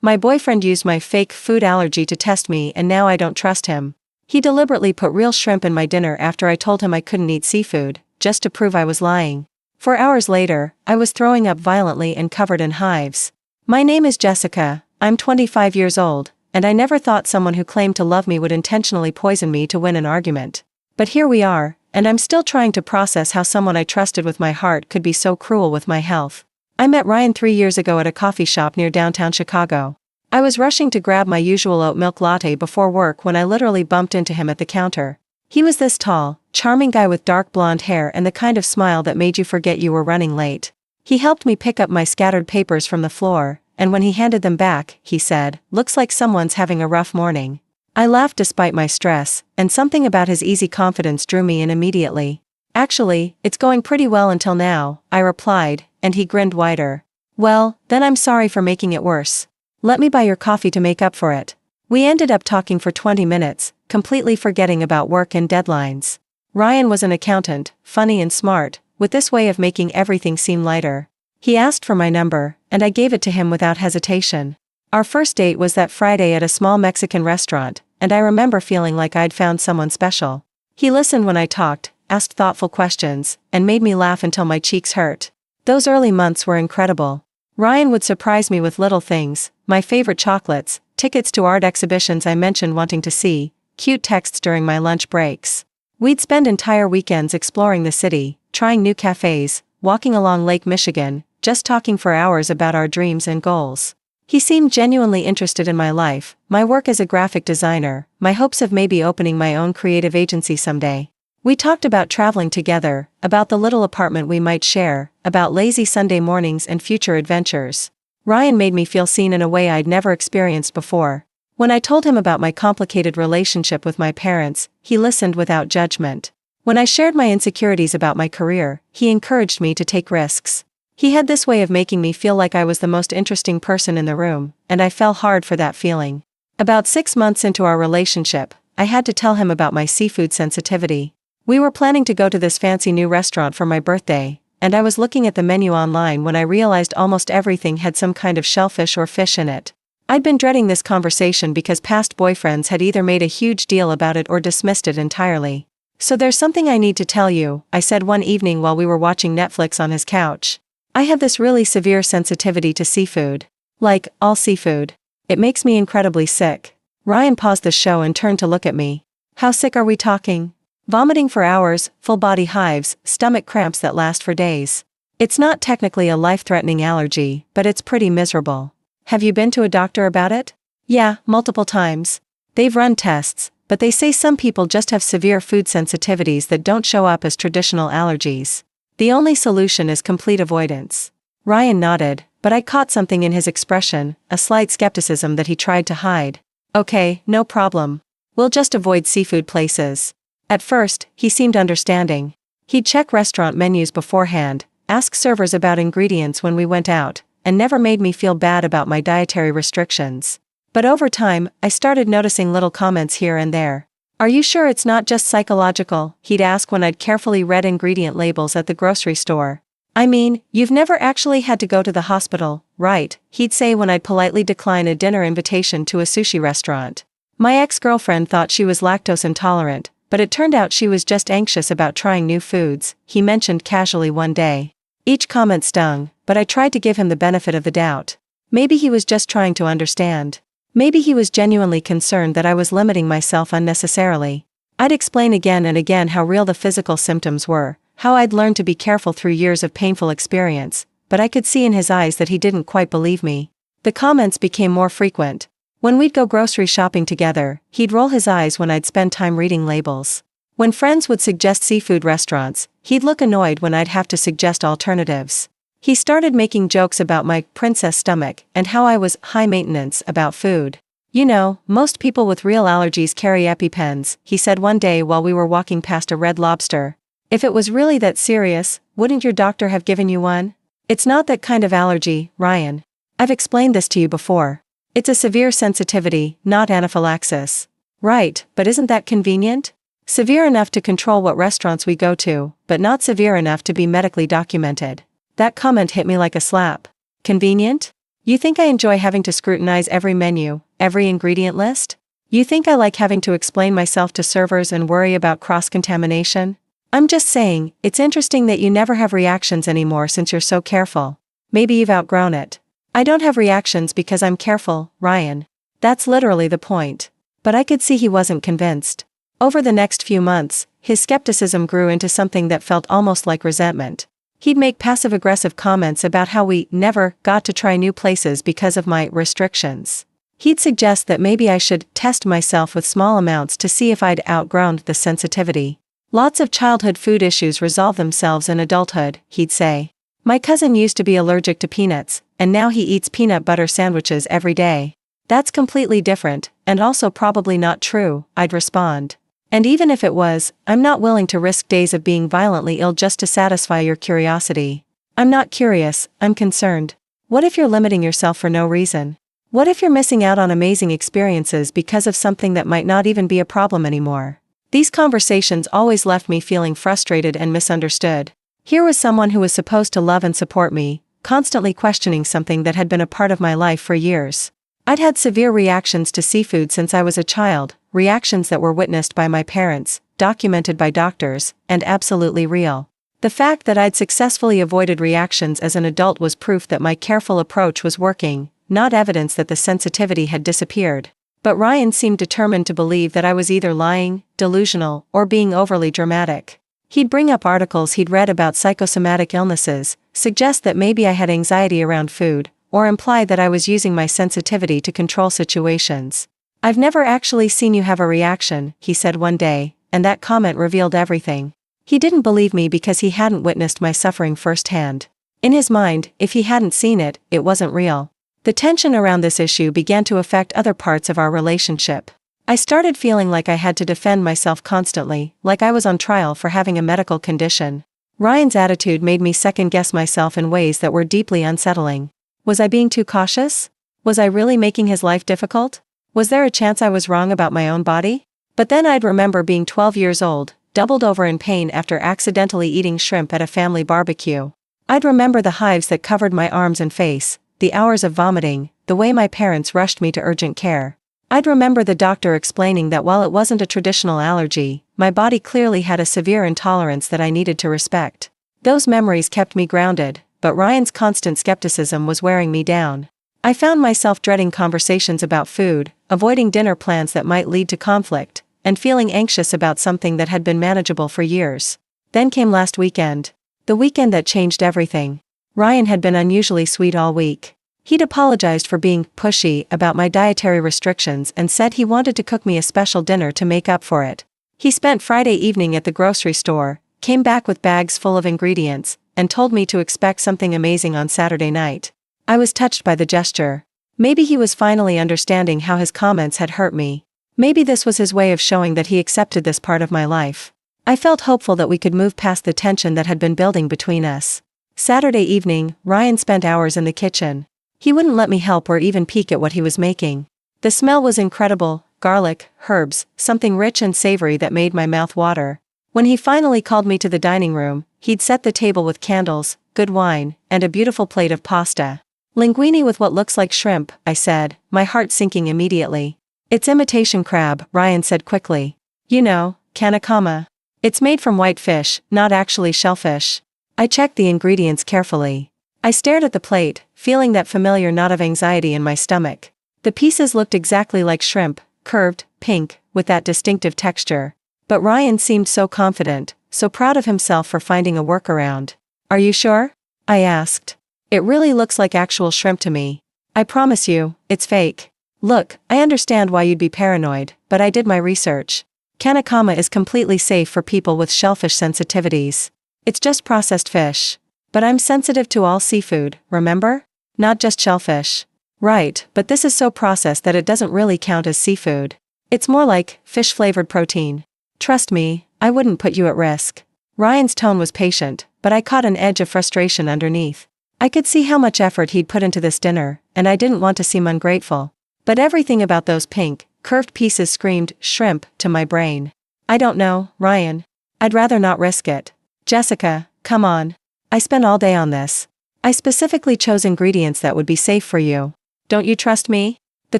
My boyfriend used my fake food allergy to test me and now I don't trust him. He deliberately put real shrimp in my dinner after I told him I couldn't eat seafood, just to prove I was lying. 4 hours later, I was throwing up violently and covered in hives. My name is Jessica, I'm 25 years old, and I never thought someone who claimed to love me would intentionally poison me to win an argument. But here we are, and I'm still trying to process how someone I trusted with my heart could be so cruel with my health. I met Ryan 3 years ago at a coffee shop near downtown Chicago. I was rushing to grab my usual oat milk latte before work when I literally bumped into him at the counter. He was this tall, charming guy with dark blonde hair and the kind of smile that made you forget you were running late. He helped me pick up my scattered papers from the floor, and when he handed them back, he said, "Looks like someone's having a rough morning." I laughed despite my stress, and something about his easy confidence drew me in immediately. "Actually, it's going pretty well until now," I replied, and he grinned wider. "Well, then I'm sorry for making it worse. Let me buy your coffee to make up for it." We ended up talking for 20 minutes, completely forgetting about work and deadlines. Ryan was an accountant, funny and smart, with this way of making everything seem lighter. He asked for my number, and I gave it to him without hesitation. Our first date was that Friday at a small Mexican restaurant, and I remember feeling like I'd found someone special. He listened when I talked, asked thoughtful questions, and made me laugh until my cheeks hurt. Those early months were incredible. Ryan would surprise me with little things, my favorite chocolates, tickets to art exhibitions I mentioned wanting to see, cute texts during my lunch breaks. We'd spend entire weekends exploring the city, trying new cafes, walking along Lake Michigan, just talking for hours about our dreams and goals. He seemed genuinely interested in my life, my work as a graphic designer, my hopes of maybe opening my own creative agency someday. We talked about traveling together, about the little apartment we might share, about lazy Sunday mornings and future adventures. Ryan made me feel seen in a way I'd never experienced before. When I told him about my complicated relationship with my parents, he listened without judgment. When I shared my insecurities about my career, he encouraged me to take risks. He had this way of making me feel like I was the most interesting person in the room, and I fell hard for that feeling. About 6 months into our relationship, I had to tell him about my seafood sensitivity. We were planning to go to this fancy new restaurant for my birthday, and I was looking at the menu online when I realized almost everything had some kind of shellfish or fish in it. I'd been dreading this conversation because past boyfriends had either made a huge deal about it or dismissed it entirely. "So there's something I need to tell you," I said one evening while we were watching Netflix on his couch. "I have this really severe sensitivity to seafood. Like, all seafood. It makes me incredibly sick." Ryan paused the show and turned to look at me. "How sick are we talking?" "Vomiting for hours, full body hives, stomach cramps that last for days. It's not technically a life-threatening allergy, but it's pretty miserable." "Have you been to a doctor about it?" "Yeah, multiple times. They've run tests, but they say some people just have severe food sensitivities that don't show up as traditional allergies. The only solution is complete avoidance." Ryan nodded, but I caught something in his expression, a slight skepticism that he tried to hide. "Okay, no problem. We'll just avoid seafood places." At first, he seemed understanding. He'd check restaurant menus beforehand, ask servers about ingredients when we went out, and never made me feel bad about my dietary restrictions. But over time, I started noticing little comments here and there. "Are you sure it's not just psychological?" he'd ask when I'd carefully read ingredient labels at the grocery store. "I mean, you've never actually had to go to the hospital, right?" he'd say when I'd politely decline a dinner invitation to a sushi restaurant. My ex-girlfriend thought she was lactose intolerant, but it turned out she was just anxious about trying new foods, he mentioned casually one day. Each comment stung, but I tried to give him the benefit of the doubt. Maybe he was just trying to understand. Maybe he was genuinely concerned that I was limiting myself unnecessarily. I'd explain again and again how real the physical symptoms were, how I'd learned to be careful through years of painful experience, but I could see in his eyes that he didn't quite believe me. The comments became more frequent. When we'd go grocery shopping together, he'd roll his eyes when I'd spend time reading labels. When friends would suggest seafood restaurants, he'd look annoyed when I'd have to suggest alternatives. He started making jokes about my princess stomach and how I was high maintenance about food. "You know, most people with real allergies carry EpiPens," he said one day while we were walking past a Red Lobster. "If it was really that serious, wouldn't your doctor have given you one?" "It's not that kind of allergy, Ryan. I've explained this to you before. It's a severe sensitivity, not anaphylaxis." "Right, but isn't that convenient? Severe enough to control what restaurants we go to, but not severe enough to be medically documented." That comment hit me like a slap. Convenient? You think I enjoy having to scrutinize every menu, every ingredient list? You think I like having to explain myself to servers and worry about cross-contamination? I'm just saying, it's interesting that you never have reactions anymore since you're so careful. Maybe you've outgrown it. I don't have reactions because I'm careful, Ryan. That's literally the point. But I could see he wasn't convinced. Over the next few months, his skepticism grew into something that felt almost like resentment. He'd make passive-aggressive comments about how we never got to try new places because of my restrictions. He'd suggest that maybe I should test myself with small amounts to see if I'd outgrown the sensitivity. Lots of childhood food issues resolve themselves in adulthood, he'd say. My cousin used to be allergic to peanuts, and now he eats peanut butter sandwiches every day. That's completely different, and also probably not true, I'd respond. And even if it was, I'm not willing to risk days of being violently ill just to satisfy your curiosity. I'm not curious, I'm concerned. What if you're limiting yourself for no reason? What if you're missing out on amazing experiences because of something that might not even be a problem anymore? These conversations always left me feeling frustrated and misunderstood. Here was someone who was supposed to love and support me, constantly questioning something that had been a part of my life for years. I'd had severe reactions to seafood since I was a child, reactions that were witnessed by my parents, documented by doctors, and absolutely real. The fact that I'd successfully avoided reactions as an adult was proof that my careful approach was working, not evidence that the sensitivity had disappeared. But Ryan seemed determined to believe that I was either lying, delusional, or being overly dramatic. He'd bring up articles he'd read about psychosomatic illnesses, suggest that maybe I had anxiety around food, or imply that I was using my sensitivity to control situations. I've never actually seen you have a reaction, he said one day, and that comment revealed everything. He didn't believe me because he hadn't witnessed my suffering firsthand. In his mind, if he hadn't seen it, it wasn't real. The tension around this issue began to affect other parts of our relationship. I started feeling like I had to defend myself constantly, like I was on trial for having a medical condition. Ryan's attitude made me second-guess myself in ways that were deeply unsettling. Was I being too cautious? Was I really making his life difficult? Was there a chance I was wrong about my own body? But then I'd remember being 12 years old, doubled over in pain after accidentally eating shrimp at a family barbecue. I'd remember the hives that covered my arms and face, the hours of vomiting, the way my parents rushed me to urgent care. I'd remember the doctor explaining that while it wasn't a traditional allergy, my body clearly had a severe intolerance that I needed to respect. Those memories kept me grounded, but Ryan's constant skepticism was wearing me down. I found myself dreading conversations about food, avoiding dinner plans that might lead to conflict, and feeling anxious about something that had been manageable for years. Then came last weekend. The weekend that changed everything. Ryan had been unusually sweet all week. He'd apologized for being pushy about my dietary restrictions and said he wanted to cook me a special dinner to make up for it. He spent Friday evening at the grocery store, came back with bags full of ingredients, and told me to expect something amazing on Saturday night. I was touched by the gesture. Maybe he was finally understanding how his comments had hurt me. Maybe this was his way of showing that he accepted this part of my life. I felt hopeful that we could move past the tension that had been building between us. Saturday evening, Ryan spent hours in the kitchen. He wouldn't let me help or even peek at what he was making. The smell was incredible: garlic, herbs, something rich and savory that made my mouth water. When he finally called me to the dining room, he'd set the table with candles, good wine, and a beautiful plate of pasta. "Linguine with what looks like shrimp," I said, my heart sinking immediately. "It's imitation crab," Ryan said quickly. "You know, kanakama. It's made from white fish, not actually shellfish." I checked the ingredients carefully. I stared at the plate, feeling that familiar knot of anxiety in my stomach. The pieces looked exactly like shrimp, curved, pink, with that distinctive texture. But Ryan seemed so confident, so proud of himself for finding a workaround. "Are you sure?" I asked. "It really looks like actual shrimp to me. I promise you, it's fake. Look, I understand why you'd be paranoid, but I did my research. Kanakama is completely safe for people with shellfish sensitivities. It's just processed fish. But I'm sensitive to all seafood, remember? Not just shellfish." "Right, but this is so processed that it doesn't really count as seafood. It's more like fish-flavored protein. Trust me, I wouldn't put you at risk." Ryan's tone was patient, but I caught an edge of frustration underneath. I could see how much effort he'd put into this dinner, and I didn't want to seem ungrateful. But everything about those pink, curved pieces screamed shrimp to my brain. "I don't know, Ryan. I'd rather not risk it. Jessica, come on. I spent all day on this. I specifically chose ingredients that would be safe for you. Don't you trust me? The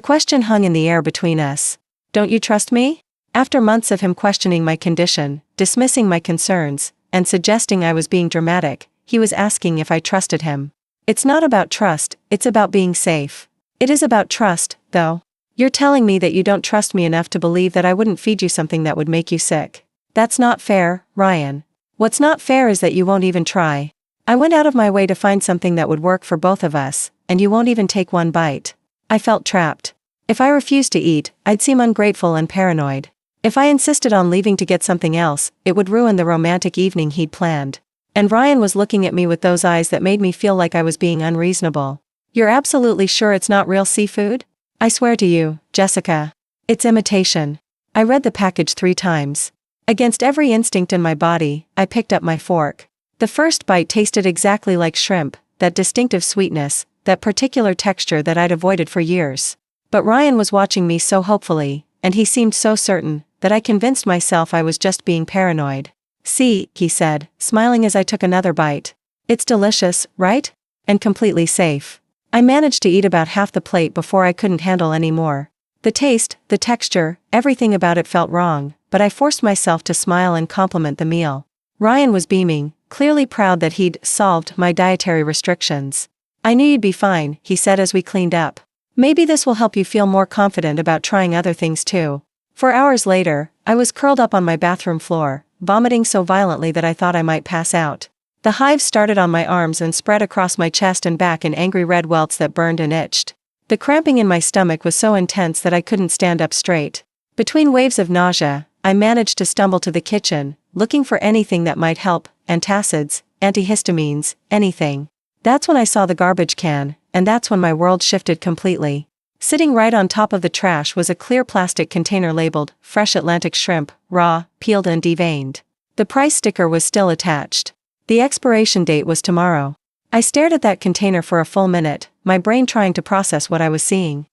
question hung in the air between us. Don't you trust me? After months of him questioning my condition, dismissing my concerns, and suggesting I was being dramatic, he was asking if I trusted him. It's not about trust, it's about being safe. It is about trust, though. You're telling me that you don't trust me enough to believe that I wouldn't feed you something that would make you sick. That's not fair, Ryan. What's not fair is that you won't even try. I went out of my way to find something that would work for both of us, and you won't even take one bite. I felt trapped. If I refused to eat, I'd seem ungrateful and paranoid. If I insisted on leaving to get something else, it would ruin the romantic evening he'd planned. And Ryan was looking at me with those eyes that made me feel like I was being unreasonable. You're absolutely sure it's not real seafood? I swear to you, Jessica. It's imitation. I read the package 3 times. Against every instinct in my body, I picked up my fork. The first bite tasted exactly like shrimp, that distinctive sweetness, that particular texture that I'd avoided for years. But Ryan was watching me so hopefully, and he seemed so certain, that I convinced myself I was just being paranoid. See, he said, smiling as I took another bite. It's delicious, right? And completely safe. I managed to eat about half the plate before I couldn't handle any more. The taste, the texture, everything about it felt wrong, but I forced myself to smile and compliment the meal. Ryan was beaming, clearly proud that he'd solved my dietary restrictions. I knew you'd be fine, he said as we cleaned up. Maybe this will help you feel more confident about trying other things too. 4 hours later, I was curled up on my bathroom floor, vomiting so violently that I thought I might pass out. The hives started on my arms and spread across my chest and back in angry red welts that burned and itched. The cramping in my stomach was so intense that I couldn't stand up straight. Between waves of nausea, I managed to stumble to the kitchen, looking for anything that might help, antacids, antihistamines, anything. That's when I saw the garbage can, and that's when my world shifted completely. Sitting right on top of the trash was a clear plastic container labeled, Fresh Atlantic Shrimp, raw, peeled and deveined. The price sticker was still attached. The expiration date was tomorrow. I stared at that container for a full minute, my brain trying to process what I was seeing.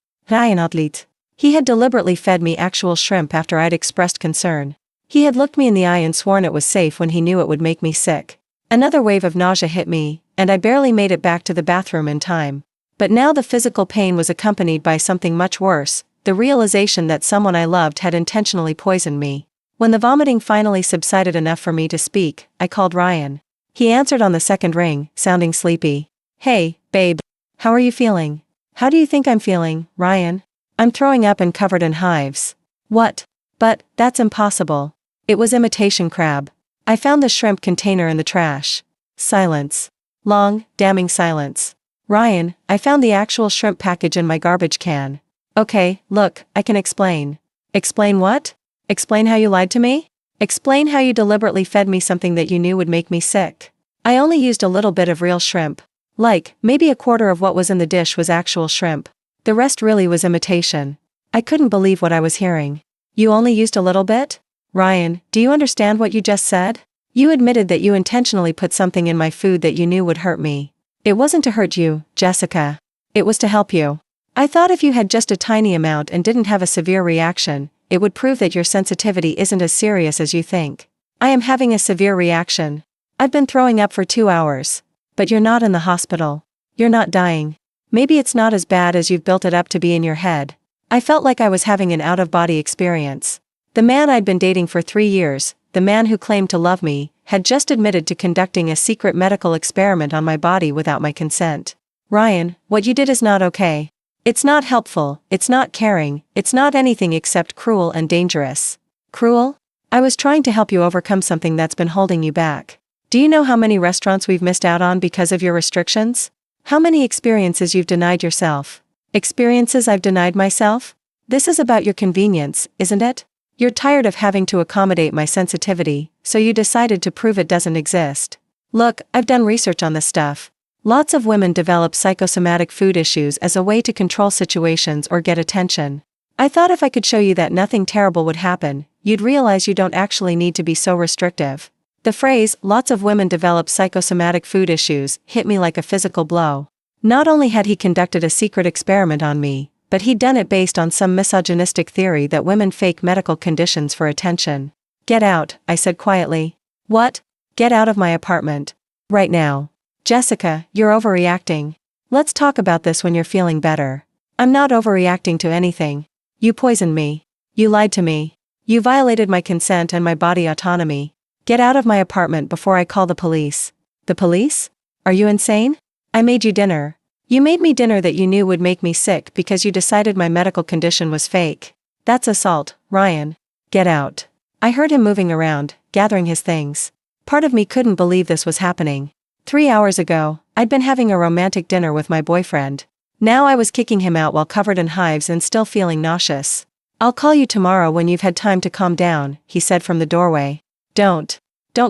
He had deliberately fed me actual shrimp after I'd expressed concern. He had looked me in the eye and sworn it was safe when he knew it would make me sick. Another wave of nausea hit me, and I barely made it back to the bathroom in time. But now the physical pain was accompanied by something much worse, the realization that someone I loved had intentionally poisoned me. When the vomiting finally subsided enough for me to speak, I called Ryan. He answered on the second ring, sounding sleepy. Hey, babe. How are you feeling? How do you think I'm feeling, Ryan? I'm throwing up and covered in hives. What? But, that's impossible. It was imitation crab. I found the shrimp container in the trash. Silence. Long, damning silence. Ryan, I found the actual shrimp package in my garbage can. Okay, look, I can explain. Explain what? Explain how you lied to me? Explain how you deliberately fed me something that you knew would make me sick. I only used a little bit of real shrimp. Like, maybe a quarter of what was in the dish was actual shrimp. The rest really was imitation. I couldn't believe what I was hearing. You only used a little bit? Ryan, do you understand what you just said? You admitted that you intentionally put something in my food that you knew would hurt me. It wasn't to hurt you, Jessica. It was to help you. I thought if you had just a tiny amount and didn't have a severe reaction, it would prove that your sensitivity isn't as serious as you think. I am having a severe reaction. I've been throwing up for 2 hours. But you're not in the hospital. You're not dying. Maybe it's not as bad as you've built it up to be in your head. I felt like I was having an out-of-body experience. The man I'd been dating for 3 years, the man who claimed to love me, had just admitted to conducting a secret medical experiment on my body without my consent. Ryan, what you did is not okay. It's not helpful, it's not caring, it's not anything except cruel and dangerous. Cruel? I was trying to help you overcome something that's been holding you back. Do you know how many restaurants we've missed out on because of your restrictions? How many experiences you've denied yourself? Experiences I've denied myself? This is about your convenience, isn't it? You're tired of having to accommodate my sensitivity, so you decided to prove it doesn't exist. Look, I've done research on this stuff. Lots of women develop psychosomatic food issues as a way to control situations or get attention. I thought if I could show you that nothing terrible would happen, you'd realize you don't actually need to be so restrictive. The phrase, lots of women develop psychosomatic food issues, hit me like a physical blow. Not only had he conducted a secret experiment on me, but he'd done it based on some misogynistic theory that women fake medical conditions for attention. Get out, I said quietly. What? Get out of my apartment. Right now. Jessica, you're overreacting. Let's talk about this when you're feeling better. I'm not overreacting to anything. You poisoned me. You lied to me. You violated my consent and my body autonomy. Get out of my apartment before I call the police. The police? Are you insane? I made you dinner. You made me dinner that you knew would make me sick because you decided my medical condition was fake. That's assault, Ryan. Get out. I heard him moving around, gathering his things. Part of me couldn't believe this was happening. 3 hours ago, I'd been having a romantic dinner with my boyfriend. Now I was kicking him out while covered in hives and still feeling nauseous. I'll call you tomorrow when you've had time to calm down, he said from the doorway. Don't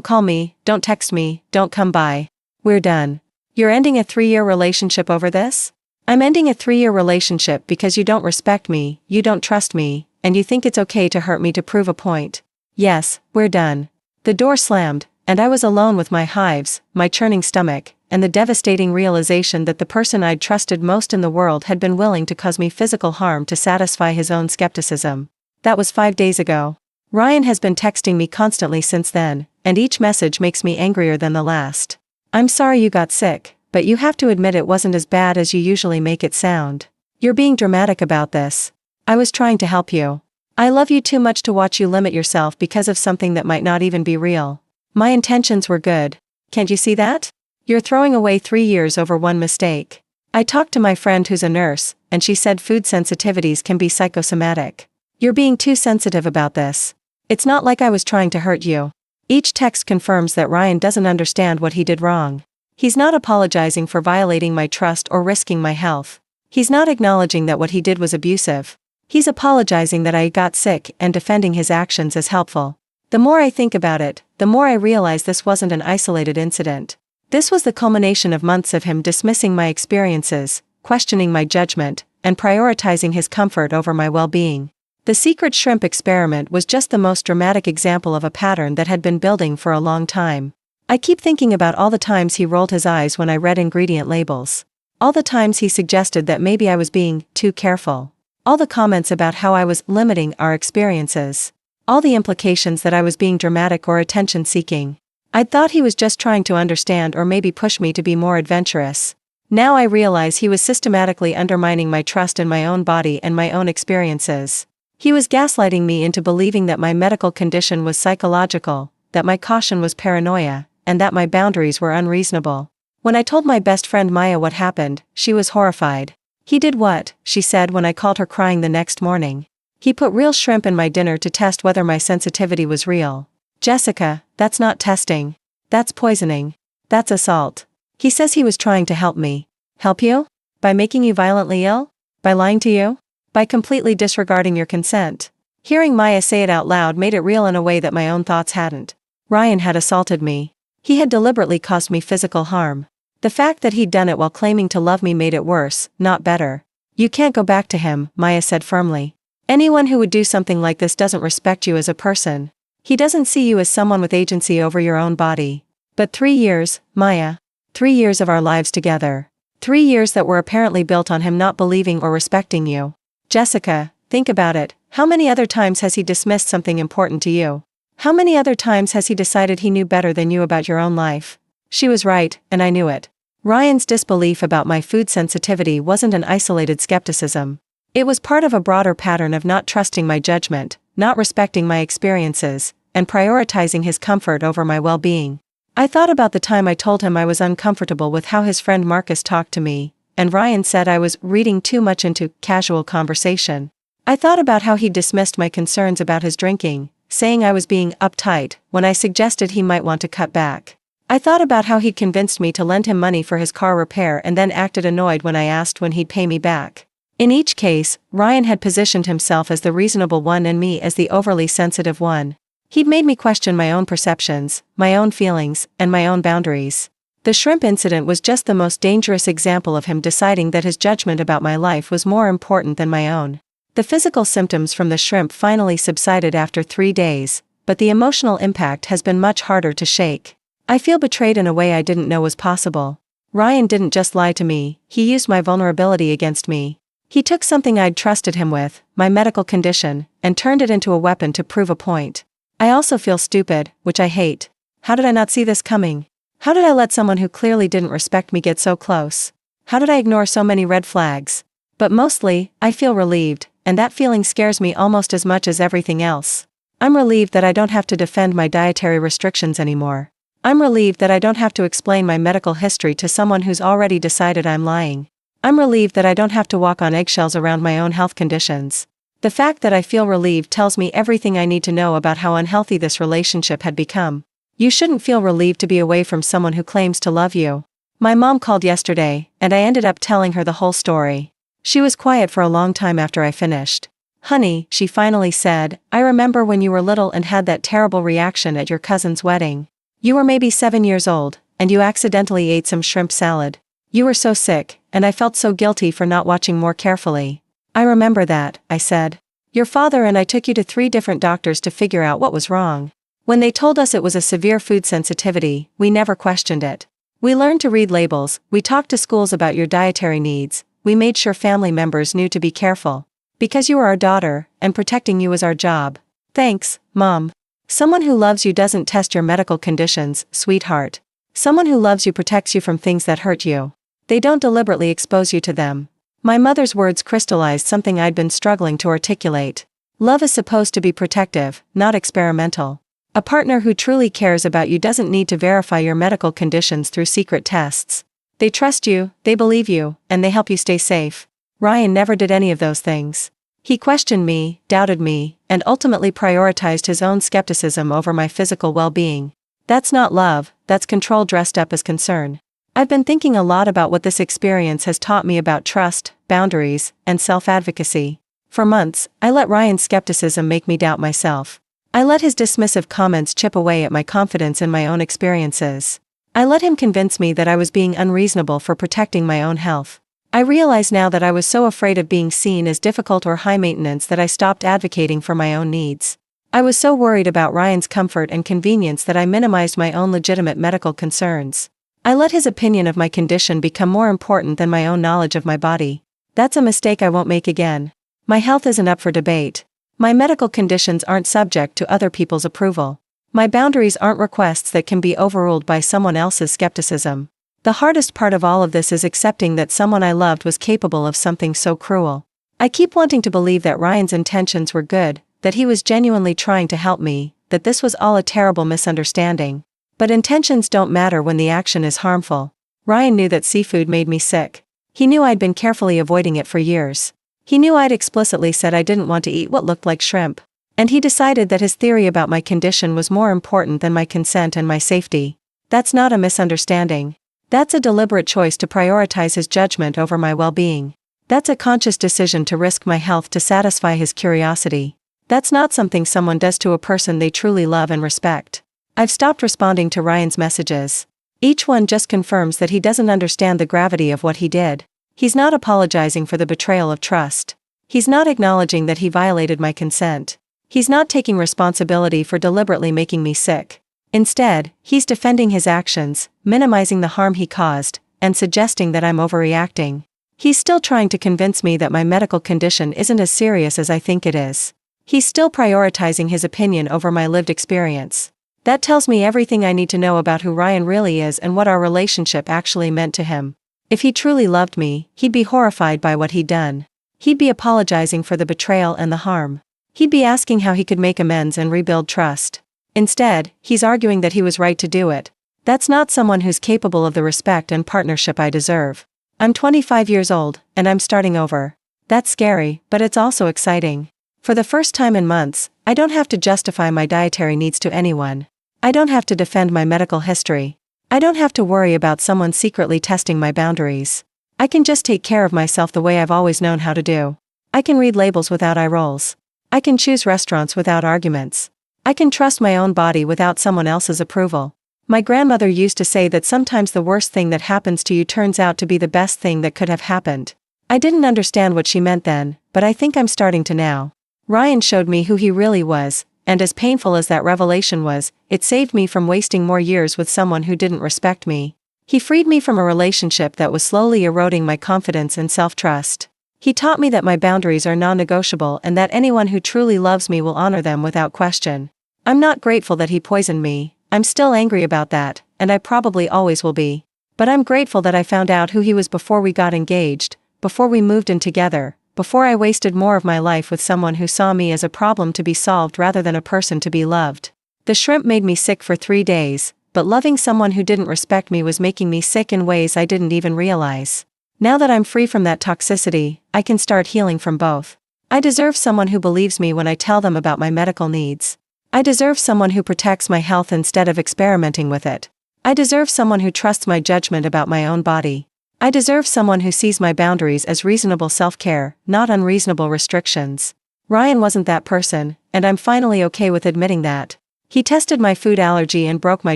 call me, don't text me, don't come by. We're done. You're ending a 3-year relationship over this? I'm ending a 3-year relationship because you don't respect me, you don't trust me, and you think it's okay to hurt me to prove a point. Yes, we're done. The door slammed, and I was alone with my hives, my churning stomach, and the devastating realization that the person I'd trusted most in the world had been willing to cause me physical harm to satisfy his own skepticism. That was 5 days ago. Ryan has been texting me constantly since then, and each message makes me angrier than the last. I'm sorry you got sick, but you have to admit it wasn't as bad as you usually make it sound. You're being dramatic about this. I was trying to help you. I love you too much to watch you limit yourself because of something that might not even be real. My intentions were good. Can't you see that? You're throwing away 3 years over one mistake. I talked to my friend who's a nurse, and she said food sensitivities can be psychosomatic. You're being too sensitive about this. It's not like I was trying to hurt you. Each text confirms that Ryan doesn't understand what he did wrong. He's not apologizing for violating my trust or risking my health. He's not acknowledging that what he did was abusive. He's apologizing that I got sick and defending his actions as helpful. The more I think about it, the more I realize this wasn't an isolated incident. This was the culmination of months of him dismissing my experiences, questioning my judgment, and prioritizing his comfort over my well-being. The secret shrimp experiment was just the most dramatic example of a pattern that had been building for a long time. I keep thinking about all the times he rolled his eyes when I read ingredient labels. All the times he suggested that maybe I was being too careful. All the comments about how I was limiting our experiences. All the implications that I was being dramatic or attention-seeking. I'd thought he was just trying to understand or maybe push me to be more adventurous. Now I realize he was systematically undermining my trust in my own body and my own experiences. He was gaslighting me into believing that my medical condition was psychological, that my caution was paranoia, and that my boundaries were unreasonable. When I told my best friend Maya what happened, she was horrified. He did what? She said when I called her crying the next morning. He put real shrimp in my dinner to test whether my sensitivity was real. Jessica, that's not testing. That's poisoning. That's assault. He says he was trying to help me. Help you? By making you violently ill? By lying to you? By completely disregarding your consent. Hearing Maya say it out loud made it real in a way that my own thoughts hadn't. Ryan had assaulted me. He had deliberately caused me physical harm. The fact that he'd done it while claiming to love me made it worse, not better. You can't go back to him, Maya said firmly. Anyone who would do something like this doesn't respect you as a person. He doesn't see you as someone with agency over your own body. But 3 years, Maya. 3 years of our lives together. 3 years that were apparently built on him not believing or respecting you. Jessica, think about it. How many other times has he dismissed something important to you? How many other times has he decided he knew better than you about your own life? She was right, and I knew it. Ryan's disbelief about my food sensitivity wasn't an isolated skepticism. It was part of a broader pattern of not trusting my judgment, not respecting my experiences, and prioritizing his comfort over my well-being. I thought about the time I told him I was uncomfortable with how his friend Marcus talked to me, and Ryan said I was reading too much into casual conversation. I thought about how he dismissed my concerns about his drinking, saying I was being uptight when I suggested he might want to cut back. I thought about how he'd convinced me to lend him money for his car repair and then acted annoyed when I asked when he'd pay me back. In each case, Ryan had positioned himself as the reasonable one and me as the overly sensitive one. He'd made me question my own perceptions, my own feelings, and my own boundaries. The shrimp incident was just the most dangerous example of him deciding that his judgment about my life was more important than my own. The physical symptoms from the shrimp finally subsided after 3 days, but the emotional impact has been much harder to shake. I feel betrayed in a way I didn't know was possible. Ryan didn't just lie to me, he used my vulnerability against me. He took something I'd trusted him with, my medical condition, and turned it into a weapon to prove a point. I also feel stupid, which I hate. How did I not see this coming? How did I let someone who clearly didn't respect me get so close? How did I ignore so many red flags? But mostly, I feel relieved, and that feeling scares me almost as much as everything else. I'm relieved that I don't have to defend my dietary restrictions anymore. I'm relieved that I don't have to explain my medical history to someone who's already decided I'm lying. I'm relieved that I don't have to walk on eggshells around my own health conditions. The fact that I feel relieved tells me everything I need to know about how unhealthy this relationship had become. You shouldn't feel relieved to be away from someone who claims to love you. My mom called yesterday, and I ended up telling her the whole story. She was quiet for a long time after I finished. "Honey," she finally said, "I remember when you were little and had that terrible reaction at your cousin's wedding. You were maybe 7 years old, and you accidentally ate some shrimp salad. You were so sick, and I felt so guilty for not watching more carefully." "I remember that," I said. "Your father and I took you to 3 different doctors to figure out what was wrong. When they told us it was a severe food sensitivity, we never questioned it. We learned to read labels, we talked to schools about your dietary needs, we made sure family members knew to be careful. Because you were our daughter, and protecting you is our job." "Thanks, Mom. Someone who loves you doesn't test your medical conditions, sweetheart. Someone who loves you protects you from things that hurt you. They don't deliberately expose you to them." My mother's words crystallized something I'd been struggling to articulate. Love is supposed to be protective, not experimental. A partner who truly cares about you doesn't need to verify your medical conditions through secret tests. They trust you, they believe you, and they help you stay safe. Ryan never did any of those things. He questioned me, doubted me, and ultimately prioritized his own skepticism over my physical well-being. That's not love, that's control dressed up as concern. I've been thinking a lot about what this experience has taught me about trust, boundaries, and self-advocacy. For months, I let Ryan's skepticism make me doubt myself. I let his dismissive comments chip away at my confidence in my own experiences. I let him convince me that I was being unreasonable for protecting my own health. I realize now that I was so afraid of being seen as difficult or high maintenance that I stopped advocating for my own needs. I was so worried about Ryan's comfort and convenience that I minimized my own legitimate medical concerns. I let his opinion of my condition become more important than my own knowledge of my body. That's a mistake I won't make again. My health isn't up for debate. My medical conditions aren't subject to other people's approval. My boundaries aren't requests that can be overruled by someone else's skepticism. The hardest part of all of this is accepting that someone I loved was capable of something so cruel. I keep wanting to believe that Ryan's intentions were good, that he was genuinely trying to help me, that this was all a terrible misunderstanding. But intentions don't matter when the action is harmful. Ryan knew that seafood made me sick. He knew I'd been carefully avoiding it for years. He knew I'd explicitly said I didn't want to eat what looked like shrimp. And he decided that his theory about my condition was more important than my consent and my safety. That's not a misunderstanding. That's a deliberate choice to prioritize his judgment over my well-being. That's a conscious decision to risk my health to satisfy his curiosity. That's not something someone does to a person they truly love and respect. I've stopped responding to Ryan's messages. Each one just confirms that he doesn't understand the gravity of what he did. He's not apologizing for the betrayal of trust. He's not acknowledging that he violated my consent. He's not taking responsibility for deliberately making me sick. Instead, he's defending his actions, minimizing the harm he caused, and suggesting that I'm overreacting. He's still trying to convince me that my medical condition isn't as serious as I think it is. He's still prioritizing his opinion over my lived experience. That tells me everything I need to know about who Ryan really is and what our relationship actually meant to him. If he truly loved me, he'd be horrified by what he'd done. He'd be apologizing for the betrayal and the harm. He'd be asking how he could make amends and rebuild trust. Instead, he's arguing that he was right to do it. That's not someone who's capable of the respect and partnership I deserve. I'm 25 years old, and I'm starting over. That's scary, but it's also exciting. For the first time in months, I don't have to justify my dietary needs to anyone. I don't have to defend my medical history. I don't have to worry about someone secretly testing my boundaries. I can just take care of myself the way I've always known how to do. I can read labels without eye rolls. I can choose restaurants without arguments. I can trust my own body without someone else's approval. My grandmother used to say that sometimes the worst thing that happens to you turns out to be the best thing that could have happened. I didn't understand what she meant then, but I think I'm starting to now. Ryan showed me who he really was, and as painful as that revelation was, it saved me from wasting more years with someone who didn't respect me. He freed me from a relationship that was slowly eroding my confidence and self-trust. He taught me that my boundaries are non-negotiable and that anyone who truly loves me will honor them without question. I'm not grateful that he poisoned me, I'm still angry about that, and I probably always will be. But I'm grateful that I found out who he was before we got engaged, before we moved in together, before I wasted more of my life with someone who saw me as a problem to be solved rather than a person to be loved. The shrimp made me sick for 3 days, but loving someone who didn't respect me was making me sick in ways I didn't even realize. Now that I'm free from that toxicity, I can start healing from both. I deserve someone who believes me when I tell them about my medical needs. I deserve someone who protects my health instead of experimenting with it. I deserve someone who trusts my judgment about my own body. I deserve someone who sees my boundaries as reasonable self-care, not unreasonable restrictions. Ryan wasn't that person, and I'm finally okay with admitting that. He tested my food allergy and broke my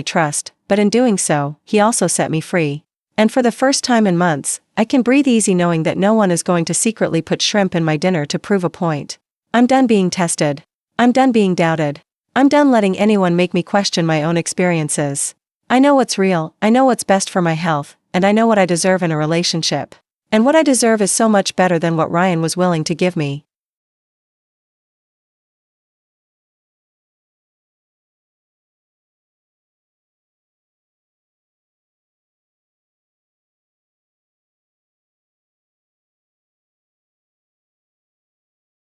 trust, but in doing so, he also set me free. And for the first time in months, I can breathe easy knowing that no one is going to secretly put shrimp in my dinner to prove a point. I'm done being tested. I'm done being doubted. I'm done letting anyone make me question my own experiences. I know what's real, I know what's best for my health, and I know what I deserve in a relationship. And what I deserve is so much better than what Ryan was willing to give me.